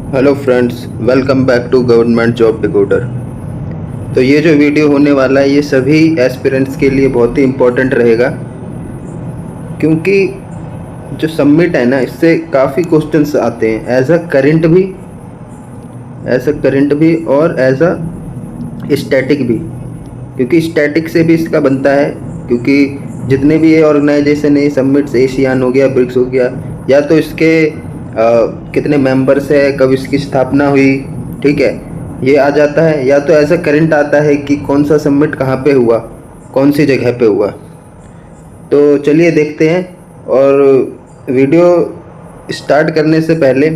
Hello friends, welcome back to government job decoder. तो ये जो वीडियो होने वाला है ये सभी एस्पिरेंट्स के लिए बहुत ही इम्पोर्टेंट रहेगा, क्योंकि जो सबमिट है ना, इससे काफ़ी क्वेश्चंस आते हैं एज अ करंट भी और एज अ स्टैटिक भी। क्योंकि स्टैटिक से भी इसका बनता है, क्योंकि जितने भी ये ऑर्गेनाइजेशन है, सबमिट्स एशियान हो गया, ब्रिक्स हो गया, या तो इसके कितने मेंबर्स है, कब इसकी स्थापना हुई, ठीक है, ये आ जाता है। या तो ऐसा करंट आता है कि कौन सा सबमिट कहाँ पे हुआ, कौन सी जगह पे हुआ। तो चलिए देखते हैं। और वीडियो स्टार्ट करने से पहले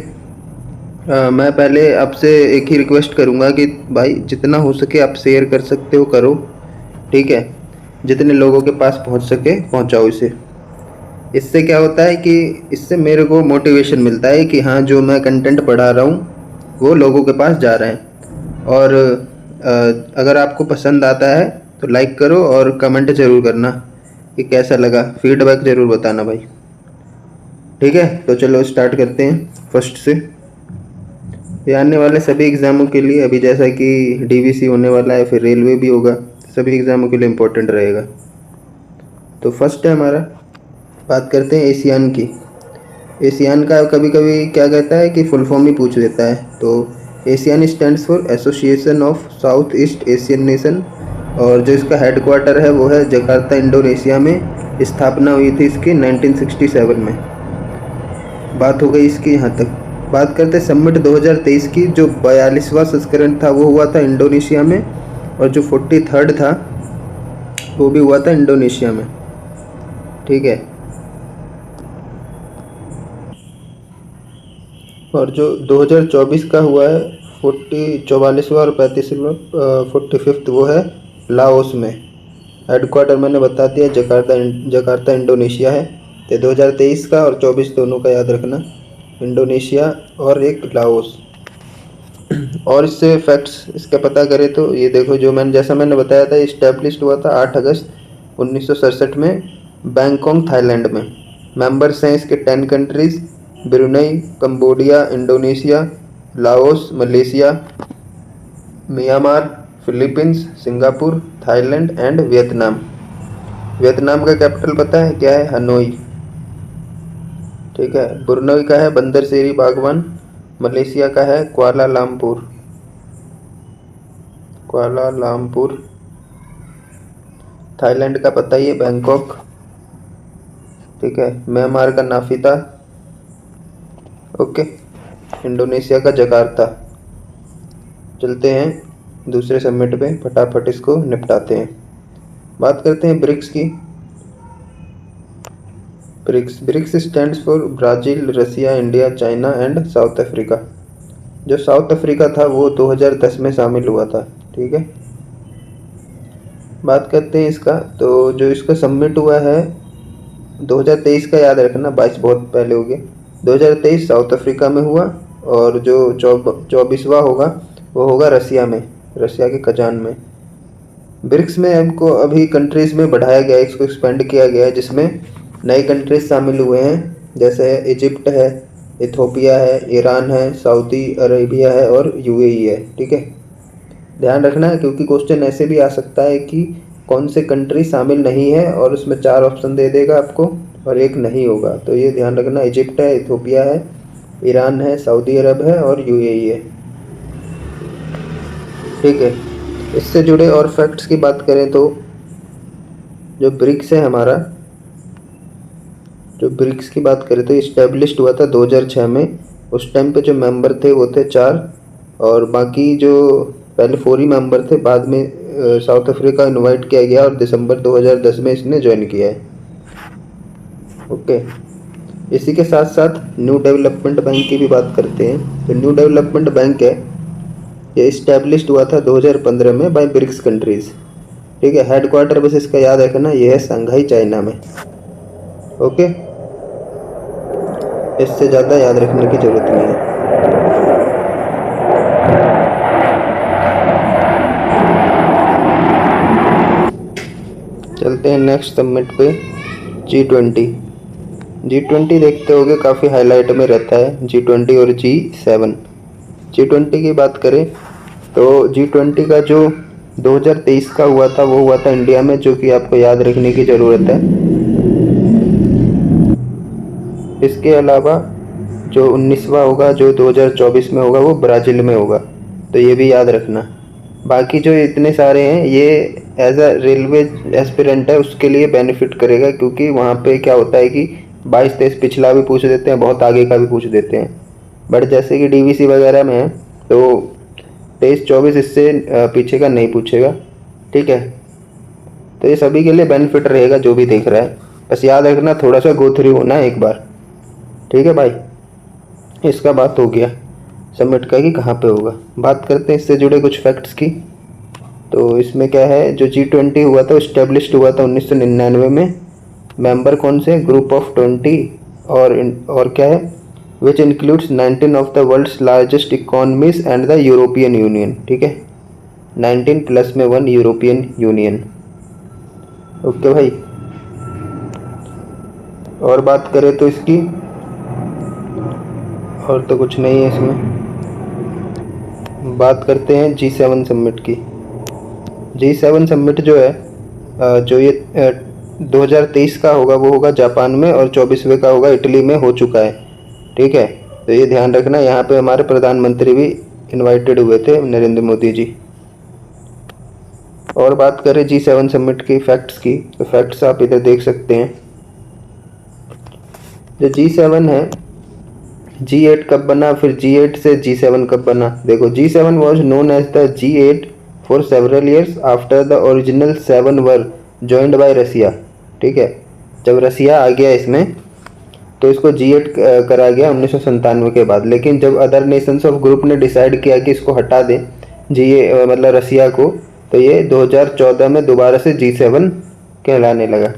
मैं पहले आपसे एक ही रिक्वेस्ट करूँगा कि भाई जितना हो सके आप शेयर कर सकते हो करो, ठीक है। जितने लोगों के पास पहुंच सके पहुंचाओ इसे। इससे क्या होता है कि इससे मेरे को मोटिवेशन मिलता है कि हाँ, जो मैं कंटेंट पढ़ा रहा हूँ वो लोगों के पास जा रहा है। और अगर आपको पसंद आता है तो लाइक करो और कमेंट ज़रूर करना कि कैसा लगा, फीडबैक ज़रूर बताना भाई। ठीक है, तो चलो स्टार्ट करते हैं फर्स्ट से। ये आने वाले सभी एग्ज़ामों के लिए, अभी जैसा कि डीवीसी होने वाला है, फिर रेलवे भी होगा, सभी एग्ज़ामों के लिए इम्पोर्टेंट रहेगा। तो फर्स्ट है हमारा, बात करते हैं एशियान की। एशियान का कभी कभी क्या कहता है कि फुल फॉर्म ही पूछ देता है। तो ASEAN stands for Association of South East Asian Nation, और जो इसका हेडक्वार्टर है वो है जकार्ता, इंडोनेशिया में। स्थापना हुई थी इसकी 1967 में। बात हो गई इसकी यहाँ तक। बात करते हैं सबमिट 2023 की। जो 42वां संस्करण था वो हुआ था इंडोनेशिया में, और जो 43rd था वो भी हुआ था इंडोनेशिया में, ठीक है। और जो 2024 का हुआ है 44वां और 35वां 45th, वो है लाओस में। हेडक्वार्टर मैंने बता दिया, जकार्ता इंडोनेशिया है। तो 2023 का और 24 दोनों का याद रखना, इंडोनेशिया और एक लाओस। और इससे फैक्ट्स इसका पता करें तो ये देखो, जैसा मैंने बताया था, इस्टेब्लिश्ड हुआ था 8 अगस्त 1967 में बैंकॉक, थाईलैंड में। मेंबर्स हैं इसके 10 countries: Brunei, Cambodia, Indonesia, Laos, Malaysia, Myanmar, Philippines, Singapore, Thailand and Vietnam. Vietnam का कैपिटल पता है क्या है? हनोई, ठीक है। ब्रुनई का है बंदर शेरी बागवान। मलेशिया का है कुआलालंपुर। थाईलैंड का पता ही है, बैंकॉक, ठीक है। म्यांमार का नाफिता, ओके। इंडोनेशिया का जकार्ता। चलते हैं दूसरे सबमिट पे, फटाफट इसको निपटाते हैं। बात करते हैं ब्रिक्स की। BRICS stands for Brazil, Russia, India, China and South Africa. जो साउथ अफ्रीका था वो 2010 में शामिल हुआ था, ठीक है। बात करते हैं इसका। तो जो इसका सबमिट हुआ है 2023 का, याद रखना 22 बहुत पहले हो गया। 2023 साउथ अफ्रीका में हुआ, और जो 24वां होगा वो होगा रसिया में, रसिया के कजान में। ब्रिक्स में हमको अभी कंट्रीज़ में बढ़ाया गया है, इसको एक्सपेंड किया गया है, जिसमें नई कंट्रीज शामिल हुए हैं, जैसे इजिप्ट है, इथोपिया है, ईरान है, सऊदी अरेबिया है और यूएई है, ठीक है। ध्यान रखना है, क्योंकि क्वेश्चन ऐसे भी आ सकता है कि कौन से कंट्री शामिल नहीं है, और उसमें 4 ऑप्शन दे देगा आपको और एक नहीं होगा। तो ये ध्यान रखना, इजिप्ट है, इथोपिया है, ईरान है, सऊदी अरब है और यूएई है, ठीक है। इससे जुड़े और फैक्ट्स की बात करें तो जो ब्रिक्स है हमारा, जो ब्रिक्स की बात करें तो इस्टेब्लिश्ड हुआ था 2006 में। उस टाइम पे जो मेंबर थे वो थे 4, और बाकी जो पहले 4 ही मेंबर थे, बाद में साउथ अफ्रीका इनवाइट किया गया और दिसंबर 2010 में इसने ज्वाइन किया है, ओके। इसी के साथ साथ न्यू डेवलपमेंट बैंक की भी बात करते हैं। तो न्यू डेवलपमेंट बैंक है, ये इस्टेब्लिश्ड हुआ था 2015 में बाय ब्रिक्स कंट्रीज़, ठीक है। हेडक्वार्टर बस इसका याद रखना, ये है शंघाई, चाइना में, ओके। इससे ज़्यादा याद रखने की ज़रूरत नहीं है। चलते हैं नेक्स्ट सबमिट पे, G20। देखते होगे काफ़ी हाईलाइट में रहता है G20 और G7। G20 की बात करें तो G20 का जो 2023 का हुआ था वो हुआ था इंडिया में, जो कि आपको याद रखने की ज़रूरत है। इसके अलावा जो 19वां होगा जो 2024 में होगा वो ब्राज़ील में होगा, तो ये भी याद रखना। बाकी जो इतने सारे हैं ये एज अ रेलवे एस्पिरेंट है उसके लिए बेनिफिट करेगा, क्योंकि वहाँ पे क्या होता है कि 22-23 पिछला भी पूछ देते हैं, बहुत आगे का भी पूछ देते हैं। बट जैसे कि डीवीसी वगैरह में है तो 23-24 इससे पीछे का नहीं पूछेगा, ठीक है। तो ये सभी के लिए बेनिफिट रहेगा जो भी देख रहा है, बस याद रखना थोड़ा सा गो थ्रू होना एक बार, ठीक है भाई। इसका बात हो गया समिट का कि कहाँ पे होगा। बात करते हैं इससे जुड़े कुछ फैक्ट्स की। तो इसमें क्या है, जो G20 हुआ था इस्टेब्लिश्ड हुआ था 1999 में। मेंबर कौन से, ग्रुप ऑफ 20 और क्या है, which includes 19 of the world's largest economies and the European Union, ठीक है। 19 प्लस में 1 यूरोपियन यूनियन, ओके भाई। और बात करें तो इसकी और तो कुछ नहीं है इसमें। बात करते हैं G7 समिट की। G7 समिट जो है जो ये 2023 का होगा वो होगा जापान में, और 24वें का होगा इटली में हो चुका है, ठीक है। तो ये ध्यान रखना, यहाँ पे हमारे प्रधानमंत्री भी इनवाइटेड हुए थे, नरेंद्र मोदी जी। और बात करें G7 समिट की फैक्ट्स की, तो फैक्ट्स आप इधर देख सकते हैं। जो G7 है, G8 कब बना, फिर G8 से G7 कब बना। देखो G7 was known as the G8 for several years after the original 7 were joined by Russia, ठीक है। जब रसिया आ गया इसमें तो इसको G8 करा गया 1997 के बाद। लेकिन जब अदर नेशंस ऑफ ग्रुप ने डिसाइड किया कि इसको हटा दें मतलब रसिया को, तो ये 2014 में दोबारा से G7 कहलाने लगा।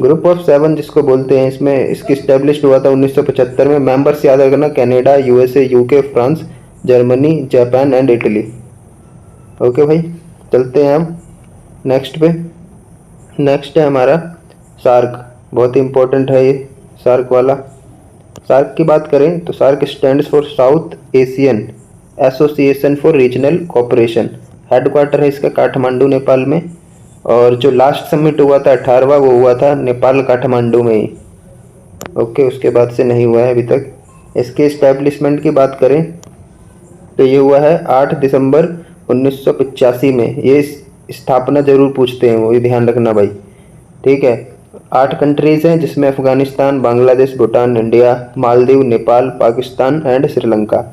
ग्रुप ऑफ 7 जिसको बोलते हैं, इसमें इसकी स्टैब्लिश्ड हुआ था 1975 में। मेंबर्स याद रखना, Canada, USA, UK, France, Germany, Japan and Italy, okay भाई। चलते हैं हम नेक्स्ट पे। नेक्स्ट है हमारा सार्क, बहुत ही इंपॉर्टेंट है ये सार्क वाला। सार्क की बात करें तो SAARC stands for South Asian Association for Regional Cooperation. Headquarter है इसका काठमांडू, नेपाल में। और जो लास्ट समिट हुआ था 18वां, वो हुआ था नेपाल काठमांडू में ही, ओके। उसके बाद से नहीं हुआ है अभी तक। इसके इस्टेब्लिशमेंट की बात करें तो ये हुआ है 8 दिसंबर 1985 में। ये स्थापना जरूर पूछते हैं वो, ये ध्यान रखना भाई, ठीक है। 8 कंट्रीज हैं जिसमें अफगानिस्तान, बांग्लादेश, भूटान, इंडिया, मालदीव, नेपाल, पाकिस्तान एंड श्रीलंका।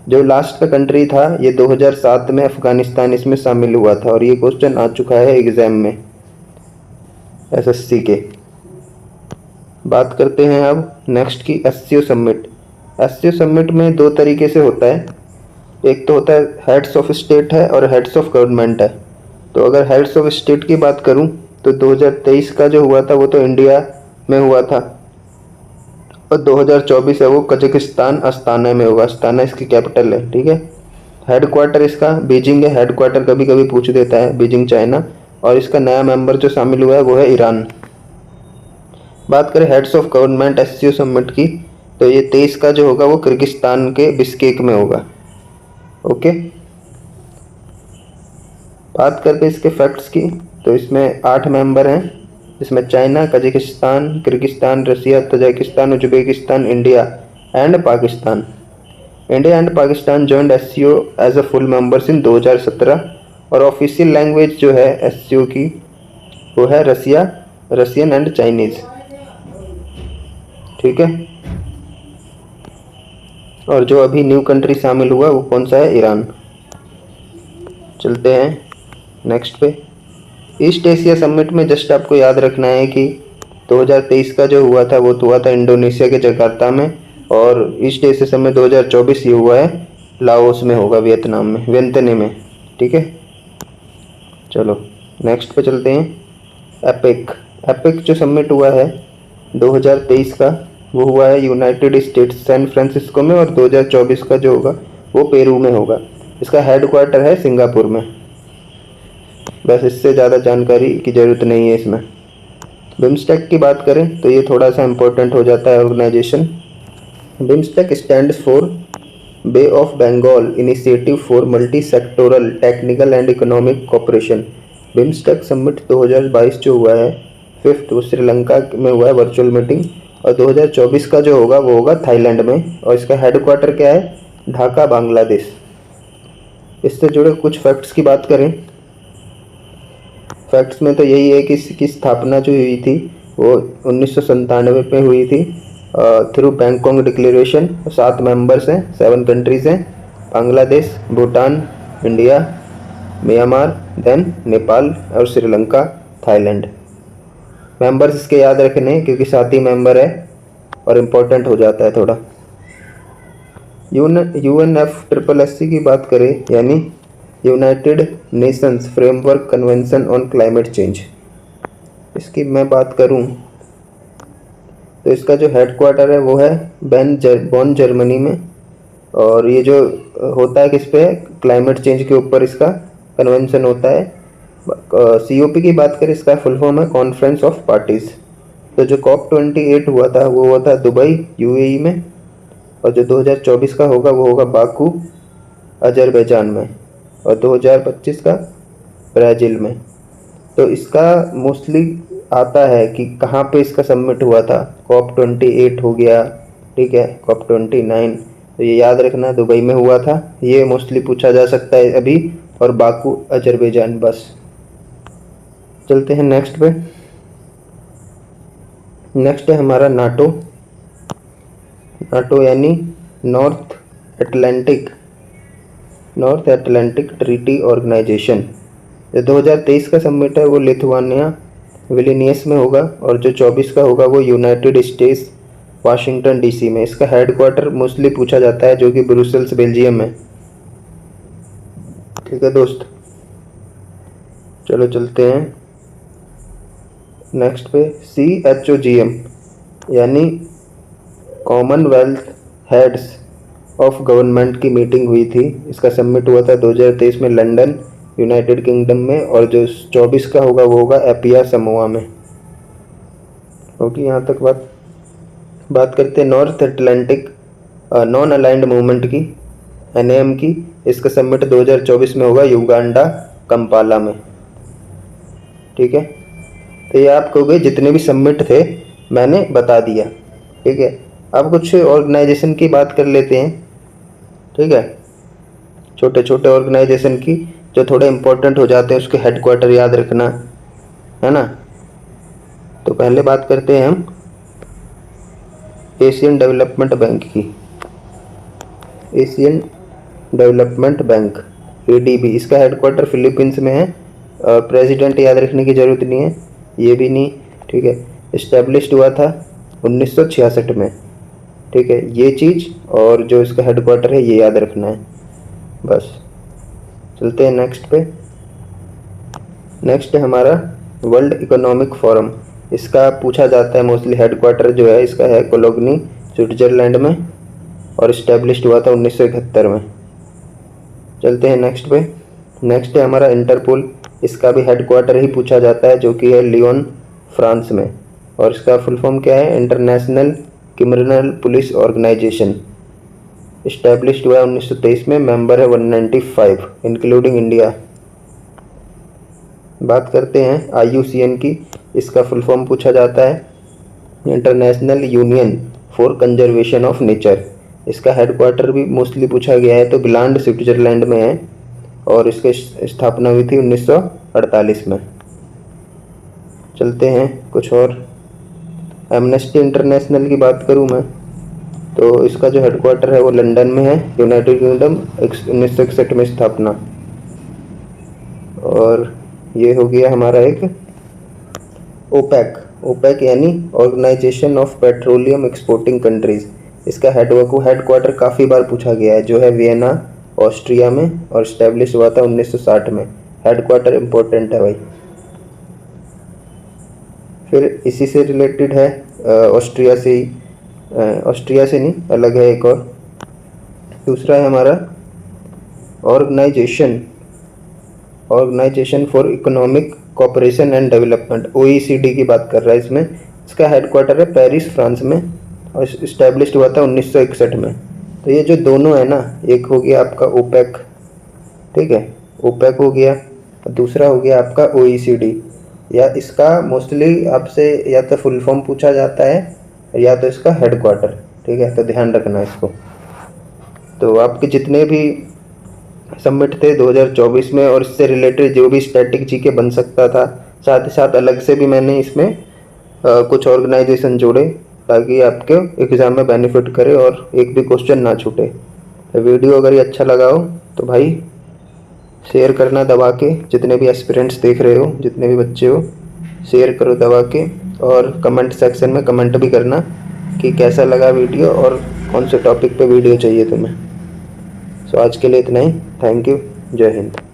जो लास्ट का कंट्री था ये 2007 में अफगानिस्तान इसमें शामिल हुआ था, और ये क्वेश्चन आ चुका है एग्जाम में एसएससी के। बात करते हैं अब नेक्स्ट की एससीओ समिट। एससीओ समिट में 2 तरीके से होता है, एक तो होता है हेड्स ऑफ स्टेट है और हेड्स ऑफ गवर्नमेंट है। तो अगर हेड्स ऑफ स्टेट की बात करूं तो 2023 का जो हुआ था वो तो इंडिया में हुआ था, और 2024 है वो कजाकिस्तान अस्ताना में होगा। अस्ताना इसकी कैपिटल है, ठीक है। हेडक्वार्टर इसका बीजिंग है, हेडक्वार्टर कभी कभी पूछ देता है, बीजिंग चाइना। और इसका नया मेंबर जो शामिल हुआ है वो है ईरान। बात करें heads of government SCO summit की, तो ये 23 का जो होगा वो किर्गिस्तान के बिश्केक में होगा, ओके। बात करते इसके फैक्ट्स की, तो इसमें 8 मेंबर हैं, जिसमें China, Kazakhstan, Kyrgyzstan, Russia, Tajikistan, Uzbekistan, India and Pakistan. India and Pakistan joined SCO as a full members in 2017। और ऑफिशियल लैंग्वेज जो है एससीओ की वो है रसियन एंड चाइनीज़, ठीक है। और जो अभी न्यू कंट्री शामिल हुआ वो कौन सा है, ईरान। चलते हैं नेक्स्ट पे। ईस्ट एशिया समिट में जस्ट आपको याद रखना है कि 2023 का जो हुआ था वो तो हुआ था इंडोनेशिया के जकार्ता में, और ईस्ट एशिया समिट 2024 ये हुआ है लाओस में होगा, वियतनाम में, वियंतने में, ठीक है। चलो नेक्स्ट पे चलते हैं। एपेक जो समिट हुआ है 2023 का वो हुआ है यूनाइटेड स्टेट्स सैन फ्रांसिस्को में, और 2024 का जो होगा वो पेरू में होगा। इसका हेडक्वार्टर है सिंगापुर में। बस इससे ज़्यादा जानकारी की ज़रूरत नहीं है इसमें। बिम्स्टेक की बात करें तो ये थोड़ा सा इम्पोर्टेंट हो जाता है organisation. BIMSTEC stands for bay of Bengal initiative for multi sectoral technical and economic cooperation. BIMSTEC summit 2022 जो हुआ है 5th, वो श्रीलंका में हुआ है वर्चुअल मीटिंग। और 2024 का जो होगा वो होगा थाईलैंड में, और इसका हेडक्वार्टर क्या है, ढाका, बांग्लादेश। इससे जुड़े कुछ फैक्ट्स की बात करें, फैक्ट्स में तो यही है कि इसकी स्थापना जो हुई थी वो 1997 में हुई थी थ्रू बैंकॉक डिक्लेरेशन। 7 मेंबर्स हैं, 7 कंट्रीज़ हैं, Bangladesh, Bhutan, India, Myanmar, then Nepal और श्रीलंका, थाईलैंड। मेंबर्स इसके याद रखने हैं क्योंकि 7 ही मेंबर है और इम्पोर्टेंट हो जाता है थोड़ा। UNFCCC की बात करें, यानी United Nations framework convention on climate change, इसकी मैं बात करूं तो इसका जो हेडक्वार्टर है वो है बॉन, जर्मनी में। और ये जो होता है किस पे, क्लाइमेट चेंज के ऊपर इसका कन्वेंशन होता है। COP की बात करें, इसका फुल फॉर्म है कॉन्फ्रेंस ऑफ पार्टीज़। तो जो COP28 हुआ था वो हुआ था दुबई, UAE में। और जो 2024 का होगा वो होगा बाकू, अजरबैजान में। और 2025 का ब्राज़ील में। तो इसका मोस्टली आता है कि कहाँ पे इसका समिट हुआ था। COP28 हो गया, ठीक है, COP29, तो ये याद रखना दुबई में हुआ था, ये मोस्टली पूछा जा सकता है अभी। और बाकू, अजरबैजान। बस चलते हैं नेक्स्ट पे। नेक्स्ट है हमारा नाटो। नाटो यानी नॉर्थ अटलांटिक ट्रीटी ऑर्गेनाइजेशन। जो 2023 का समिट है वो लिथुआनिया, विलिनियस में होगा। और जो 24 का होगा वो यूनाइटेड स्टेट्स, वाशिंगटन DC में। इसका हेडक्वार्टर मोस्टली पूछा जाता है जो कि ब्रुसेल्स, बेल्जियम में। ठीक है दोस्त, चलो चलते हैं नेक्स्ट पे। CHOGM यानी कॉमनवेल्थ हेड्स ऑफ गवर्नमेंट की मीटिंग हुई थी। इसका समिट हुआ था 2023 में लंदन, यूनाइटेड किंगडम में। और जो 24 का होगा वो होगा एपिया, समोआ में। ओके, यहाँ तक बात करते हैं north Atlantic non aligned movement की, NAM की। इसका समिट 2024 में होगा युगांडा, कंपाला में। ठीक है, तो ये आप कहोगे जितने भी समिट थे मैंने बता दिया। ठीक है, अब कुछ ऑर्गेनाइजेशन की बात कर लेते हैं। ठीक है, छोटे छोटे ऑर्गेनाइजेशन की जो थोड़े इम्पोर्टेंट हो जाते हैं, उसके हेडक्वार्टर याद रखना है ना। तो पहले बात करते हैं हम एशियन डेवलपमेंट बैंक की। एशियन डेवलपमेंट बैंक, ADB, इसका हेडक्वार्टर फिलीपींस में है। प्रेसिडेंट याद रखने की ज़रूरत नहीं है, ये भी नहीं। ठीक है, इस्टेब्लिश्ड हुआ था 1966 में। ठीक है, ये चीज़, और जो इसका हेडक्वार्टर है ये याद रखना है बस। चलते हैं नेक्स्ट पे। नेक्स्ट है हमारा वर्ल्ड इकोनॉमिक फोरम। इसका पूछा जाता है मोस्टली, हेडक्वार्टर जो है इसका है कोलोगनी, स्विट्जरलैंड में। और इस्टेब्लिश्ड हुआ था 1971 में। चलते हैं नेक्स्ट पे। नेक्स्ट है हमारा इंटरपोल। इसका भी हेडक्वार्टर ही पूछा जाता है जो कि है लियोन, फ्रांस में। और इसका फुल फॉर्म क्या है, international criminal police organisation. Established हुआ है 1923 में। मेंबर है 195 इंक्लूडिंग इंडिया। बात करते हैं IUCN की। इसका फुल फॉर्म पूछा जाता है international union for conservation of nature. इसका हेडक्वार्टर भी मोस्टली पूछा गया है तो ग्लांड, स्विट्जरलैंड में है। और इसकी स्थापना हुई थी 1948 में। चलते हैं कुछ और। एमनेस्टी इंटरनेशनल की बात करूं मैं तो इसका जो हेडक्वार्टर है वो लंदन में है, यूनाइटेड किंगडम, 1961 में स्थापना। और ये हो गया हमारा एक ओपेक यानी organisation of petroleum exporting countries. इसका हेडक्वार्टर काफ़ी बार पूछा गया है जो है वियना, ऑस्ट्रिया में। और इस्टेब्लिश हुआ था 1960 में। हेडक्वार्टर इम्पोर्टेंट है भाई। फिर इसी से रिलेटेड है ऑस्ट्रिया से नहीं, अलग है एक और। दूसरा है हमारा organisation for economic cooperation and development, OECD की बात कर रहा है इसमें। इसका हेडक्वार्टर है पेरिस, फ्रांस में। और इस्टेब्लिश्ड हुआ था 1961 में। तो ये जो दोनों है ना, एक हो गया आपका ओपेक, ठीक है, ओपेक हो गया, और दूसरा हो गया आपका OECD, या इसका मोस्टली आपसे या तो फुल फॉर्म पूछा जाता है या तो इसका हेडक्वार्टर, ठीक है, तो ध्यान रखना इसको। तो आपके जितने भी सबमिट थे 2024 में और इससे रिलेटेड जो भी स्टैटिक जीके बन सकता था, साथ ही साथ अलग से भी मैंने इसमें कुछ ऑर्गेनाइजेशन जोड़े ताकि आपके एग्ज़ाम में बेनिफिट करे और एक भी क्वेश्चन ना छूटे। तो वीडियो अगर ये अच्छा लगा हो तो भाई शेयर करना दबा के, जितने भी एस्पिरेंट्स देख रहे हो, जितने भी बच्चे हो, शेयर करो दबा के, और कमेंट सेक्शन में कमेंट भी करना कि कैसा लगा वीडियो और कौन से टॉपिक पे वीडियो चाहिए तुम्हें। सो आज के लिए इतना ही। Thank you. जय हिंद।